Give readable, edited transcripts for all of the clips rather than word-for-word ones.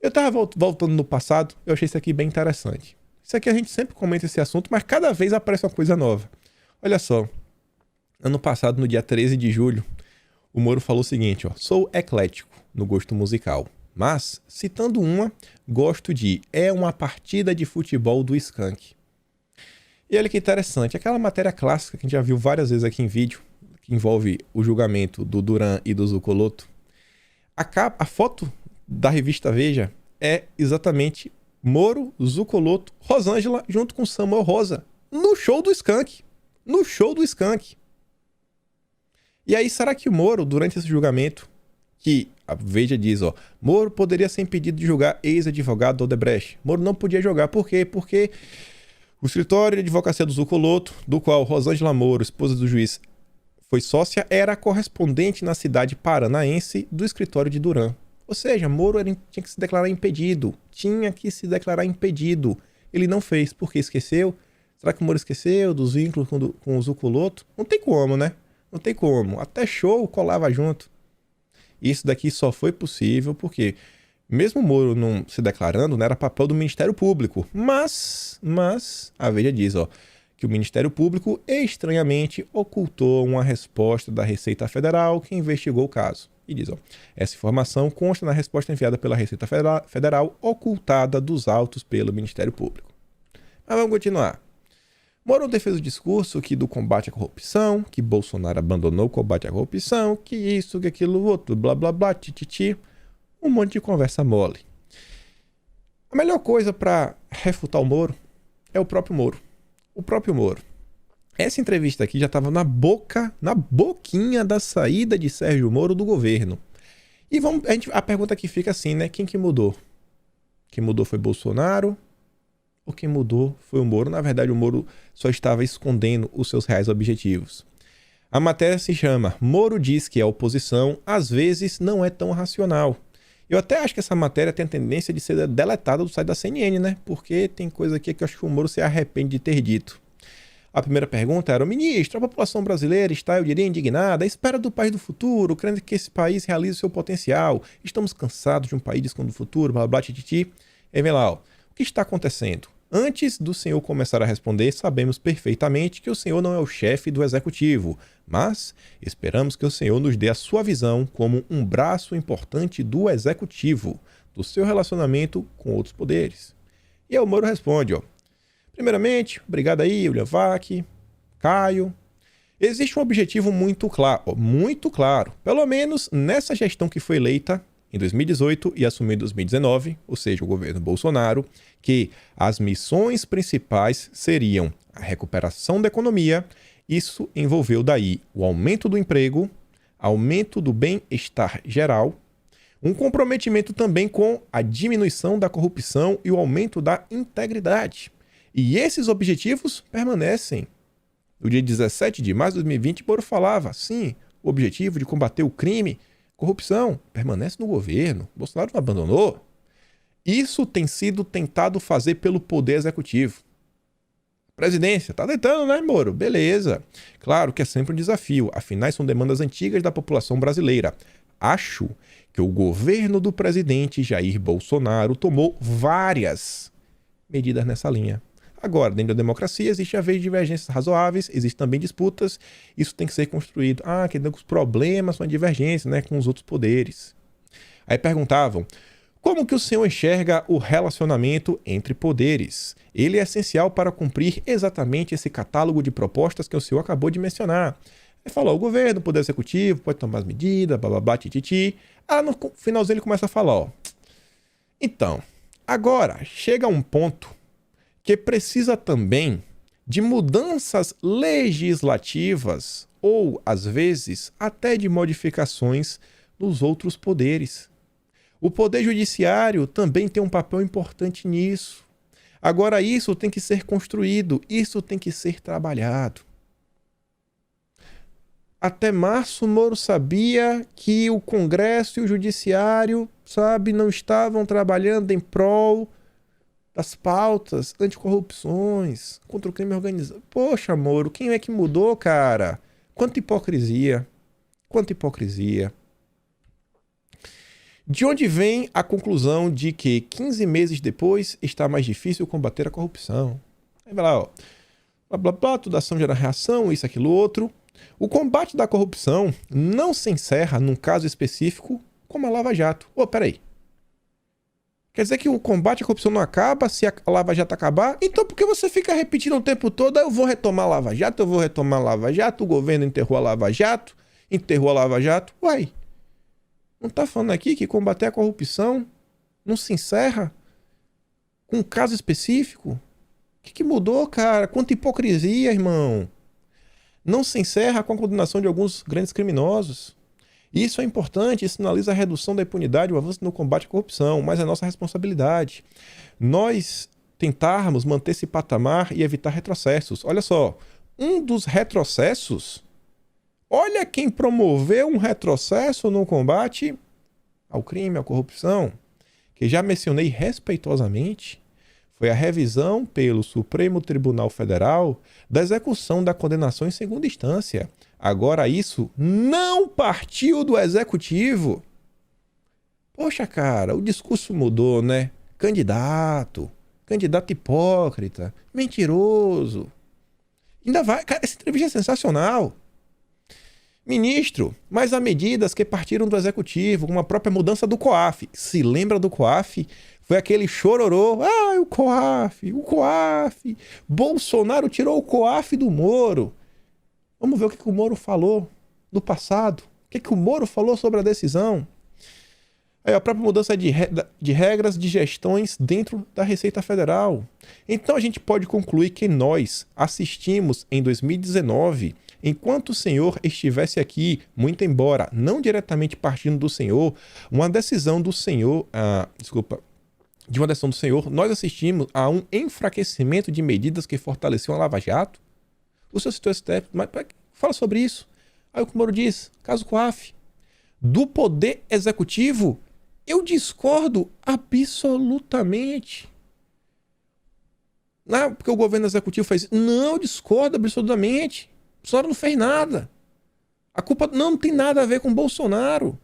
Eu tava voltando no passado, eu achei isso aqui bem interessante. Isso aqui a gente sempre comenta esse assunto, mas cada vez aparece uma coisa nova. Olha só, ano passado, no dia 13 de julho, o Moro falou o seguinte, ó: sou eclético no gosto musical, mas, citando uma, gosto de É uma partida de futebol do Skank. E olha que interessante, aquela matéria clássica que a gente já viu várias vezes aqui em vídeo, que envolve o julgamento do Duran e do Zucoloto, a foto da revista Veja é exatamente Moro, Zucoloto, Rosângela junto com Samuel Rosa no show do Skank. No show do Skank. E aí, será que o Moro, durante esse julgamento, que a Veja diz, ó, Moro poderia ser impedido de julgar ex-advogado do Odebrecht. Moro não podia julgar. Por quê? Porque o escritório de advocacia do Zucoloto, do qual Rosângela Moro, esposa do juiz, foi sócia, era correspondente na cidade paranaense do escritório de Duran. Ou seja, Moro tinha que se declarar impedido. Tinha que se declarar impedido. Ele não fez, porque esqueceu. Será que o Moro esqueceu dos vínculos com o Zucoloto? Não tem como, né? Não tem como. Até show colava junto. Isso daqui só foi possível porque, mesmo o Moro não se declarando, não era papel do Ministério Público. Mas a Veja diz, ó, que o Ministério Público estranhamente ocultou uma resposta da Receita Federal que investigou o caso. E diz, ó, essa informação consta na resposta enviada pela Receita Federal ocultada dos autos pelo Ministério Público. Mas vamos continuar. Moro defende o discurso do combate à corrupção, que Bolsonaro abandonou o combate à corrupção, que isso, que aquilo, outro, blá blá blá, tititi. Um monte de conversa mole. A melhor coisa para refutar o Moro é o próprio Moro. O próprio Moro. Essa entrevista aqui já estava na boquinha da saída de Sérgio Moro do governo. E a pergunta que fica assim, né? Quem que mudou? Quem mudou foi Bolsonaro? Ou quem mudou foi o Moro? Na verdade, o Moro só estava escondendo os seus reais objetivos. A matéria se chama Moro diz que a oposição, às vezes, não é tão racional. Eu até acho que essa matéria tem a tendência de ser deletada do site da CNN, né? Porque tem coisa aqui que eu acho que o Moro se arrepende de ter dito. A primeira pergunta era: o ministro, a população brasileira está, eu diria, indignada, à espera do país do futuro, crendo que esse país realize o seu potencial. Estamos cansados de um país desconhecido do futuro, blá blá, tititi. E vem lá, ó. O que está acontecendo? Antes do senhor começar a responder, sabemos perfeitamente que o senhor não é o chefe do executivo, mas esperamos que o senhor nos dê a sua visão como um braço importante do executivo, do seu relacionamento com outros poderes. E aí o Moro responde, ó. Primeiramente, obrigado aí, William Vac, Caio. Existe um objetivo muito claro, pelo menos nessa gestão que foi eleita em 2018 e assumiu em 2019, ou seja, o governo Bolsonaro, que as missões principais seriam a recuperação da economia. Isso envolveu daí o aumento do emprego, aumento do bem-estar geral, um comprometimento também com a diminuição da corrupção e o aumento da integridade. E esses objetivos permanecem. No dia 17 de março de 2020, Moro falava, sim, o objetivo de combater o crime, corrupção, permanece no governo. Bolsonaro não abandonou. Isso tem sido tentado fazer pelo Poder Executivo. Presidência, tá tentando, né, Moro? Beleza. Claro que é sempre um desafio, afinal são demandas antigas da população brasileira. Acho que o governo do presidente Jair Bolsonaro tomou várias medidas nessa linha. Agora, dentro da democracia, existe a vez de divergências razoáveis, existem também disputas, isso tem que ser construído. Que tem os problemas com a divergência, né, com os outros poderes. Aí perguntavam, como que o senhor enxerga o relacionamento entre poderes? Ele é essencial para cumprir exatamente esse catálogo de propostas que o senhor acabou de mencionar. Ele falou, o governo, o poder executivo, pode tomar as medidas, blá blá blá, tititi. No finalzinho ele começa a falar, ó. Então, agora chega um ponto que precisa também de mudanças legislativas ou, às vezes, até de modificações nos outros poderes. O Poder Judiciário também tem um papel importante nisso. Agora, isso tem que ser construído, isso tem que ser trabalhado. Até março, Moro sabia que o Congresso e o Judiciário, não estavam trabalhando em prol das pautas anticorrupções, contra o crime organizado. Poxa, Moro, quem é que mudou, cara? Quanta hipocrisia. Quanta hipocrisia. De onde vem a conclusão de que 15 meses depois está mais difícil combater a corrupção? Aí vai lá, ó. Blá, blá, blá, toda ação gera reação, isso, aquilo, outro. O combate da corrupção não se encerra num caso específico como a Lava Jato. Peraí. Quer dizer que o combate à corrupção não acaba se a Lava Jato acabar? Então por que você fica repetindo o tempo todo? Eu vou retomar a Lava Jato, eu vou retomar a Lava Jato, o governo enterrou a Lava Jato, enterrou a Lava Jato. Uai, não tá falando aqui que combater a corrupção não se encerra com um caso específico? O que mudou, cara? Quanta hipocrisia, irmão. Não se encerra com a condenação de alguns grandes criminosos. Isso é importante, isso sinaliza a redução da impunidade e o avanço no combate à corrupção, mas é nossa responsabilidade. Nós tentarmos manter esse patamar e evitar retrocessos. Olha só, um dos retrocessos, olha quem promoveu um retrocesso no combate ao crime, à corrupção, que já mencionei respeitosamente, foi a revisão pelo Supremo Tribunal Federal da execução da condenação em segunda instância. Agora isso não partiu do Executivo. Poxa, cara, o discurso mudou, né? Candidato hipócrita, mentiroso. Ainda vai... Cara, essa entrevista é sensacional. Ministro, mas há medidas que partiram do Executivo, como a própria mudança do COAF. Se lembra do COAF? Foi aquele chororô. O COAF. Bolsonaro tirou o COAF do Moro. Vamos ver o que o Moro falou no passado. O que o Moro falou sobre a decisão. Aí a própria mudança de regras de gestões dentro da Receita Federal. Então a gente pode concluir que nós assistimos em 2019, enquanto o senhor estivesse aqui, muito embora não diretamente partindo do senhor, uma decisão do senhor, de uma decisão do senhor, nós assistimos a um enfraquecimento de medidas que fortaleciam a Lava Jato. O senhor citou esse tempo, mas fala sobre isso. Aí o que o Moro diz, caso COAF. Do poder executivo, eu discordo absolutamente. Não, porque o governo executivo faz isso. Não, eu discordo absolutamente. O Bolsonaro não fez nada. A culpa não tem nada a ver com o Bolsonaro.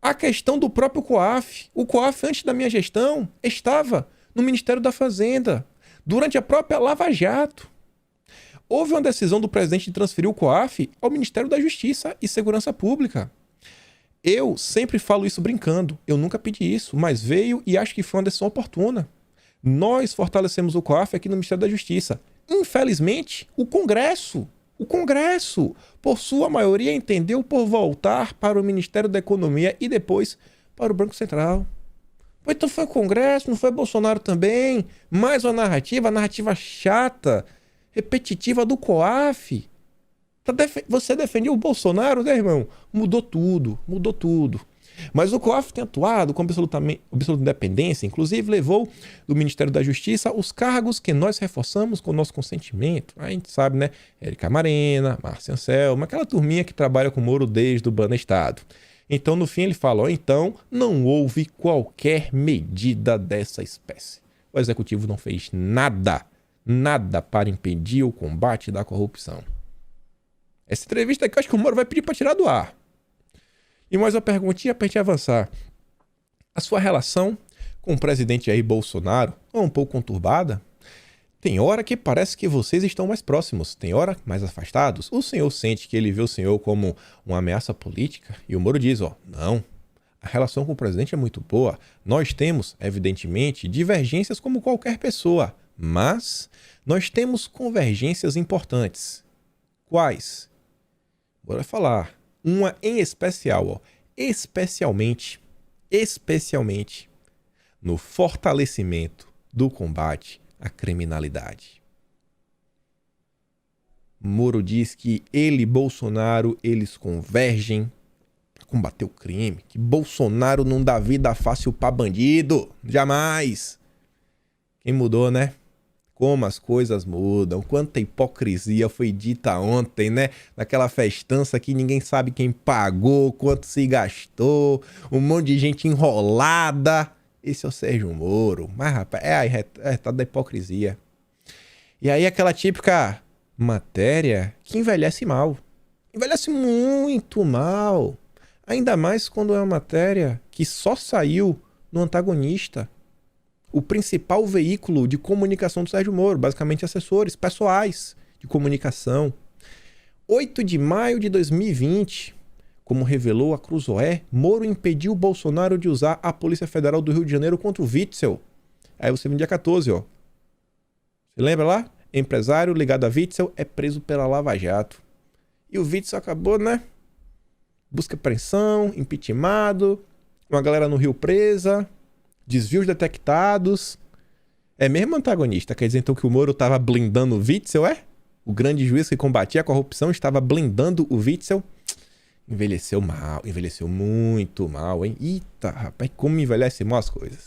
A questão do próprio COAF. O COAF, antes da minha gestão, estava no Ministério da Fazenda, durante a própria Lava Jato. Houve uma decisão do presidente de transferir o COAF ao Ministério da Justiça e Segurança Pública. Eu sempre falo isso brincando. Eu nunca pedi isso, mas veio e acho que foi uma decisão oportuna. Nós fortalecemos o COAF aqui no Ministério da Justiça. Infelizmente, o Congresso, por sua maioria, entendeu por voltar para o Ministério da Economia e depois para o Banco Central. Então foi o Congresso, não foi Bolsonaro também? Mais uma narrativa chata, repetitiva do COAF. Você defendia o Bolsonaro, né, irmão? Mudou tudo. Mas o COAF tem atuado com absoluta independência, inclusive levou do Ministério da Justiça os cargos que nós reforçamos com o nosso consentimento. A gente sabe, né? Érica Marena, Márcia Anselma, aquela turminha que trabalha com o Moro desde o Banestado. Então, no fim, ele fala, então, não houve qualquer medida dessa espécie. O Executivo não fez nada para impedir o combate da corrupção. Essa entrevista aqui eu acho que o Moro vai pedir para tirar do ar. E mais uma perguntinha para a gente avançar. A sua relação com o presidente Jair Bolsonaro é um pouco conturbada? Tem hora que parece que vocês estão mais próximos, tem hora mais afastados. O senhor sente que ele vê o senhor como uma ameaça política? E o Moro diz, não. A relação com o presidente é muito boa. Nós temos, evidentemente, divergências como qualquer pessoa, mas nós temos convergências importantes. Quais? Bora falar. Uma em especial, especialmente no fortalecimento do combate à criminalidade. Moro diz que ele e Bolsonaro, eles convergem para combater o crime, que Bolsonaro não dá vida fácil para bandido, jamais. Quem mudou, né? Como as coisas mudam, quanta hipocrisia foi dita ontem, né? Naquela festança que ninguém sabe quem pagou, quanto se gastou, um monte de gente enrolada. Esse é o Sérgio Moro. Mas, rapaz, tá da hipocrisia. E aí aquela típica matéria que envelhece mal. Envelhece muito mal. Ainda mais quando é uma matéria que só saiu no Antagonista, o principal veículo de comunicação do Sérgio Moro, basicamente assessores pessoais de comunicação. 8 de maio de 2020, como revelou a Cruzoé, Moro impediu Bolsonaro de usar a Polícia Federal do Rio de Janeiro contra o Witzel. Aí você vê no dia 14, ó. Você lembra lá? Empresário ligado a Witzel é preso pela Lava Jato. E o Witzel acabou, né? Busca apreensão, impeachmentado, uma galera no Rio presa, desvios detectados. É mesmo Antagonista? Quer dizer então que o Moro estava blindando o Witzel, é? O grande juiz que combatia a corrupção estava blindando o Witzel? Envelheceu mal, envelheceu muito mal, hein? Eita, rapaz, como envelhece mal as coisas.